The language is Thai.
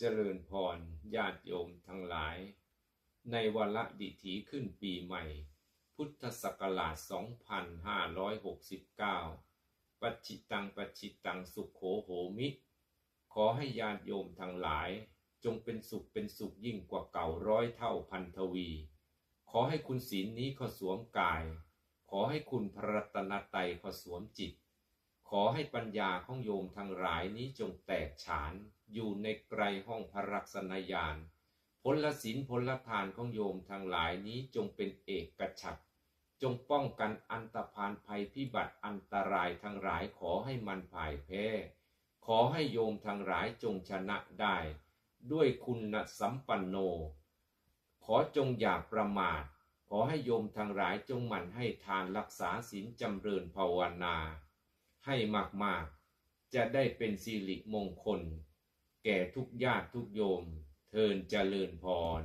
เจริญพรญาติโยมทั้งหลายในวาระดิถีขึ้นปีใหม่พุทธศักราช 2569 ปัจฉิตังสุขโขโหมิขอให้ญาติโยมทั้งหลายจงเป็นสุขยิ่งกว่าเก่า100 เท่าพันทวีขอให้คุณศีลนี้เข้าสวมกายขอให้คุณพระรัตนตรัยเข้าสวมจิตขอให้ปัญญาของโยมทั้งหลายนี้จงแตกฉานอยู่ในไกรห้องพระรักษณญาณผลศีลผลทานของโยมทั้งหลายนี้จงเป็นเอกฉัตรจงป้องกันอันตพาลภัยพิบัติอันตรายทั้งหลายขอให้มันพ่ายแพ้ขอให้โยมทั้งหลายจงชนะได้ด้วยคุณสัมปันโนขอจงอย่าประมาทขอให้โยมทั้งหลายจงหมั่นให้ทานรักษาศีลจำเริญภาวนาให้มากๆจะได้เป็นสิริมงคลแก่ทุกญาติทุกโยมเทินเจริญพร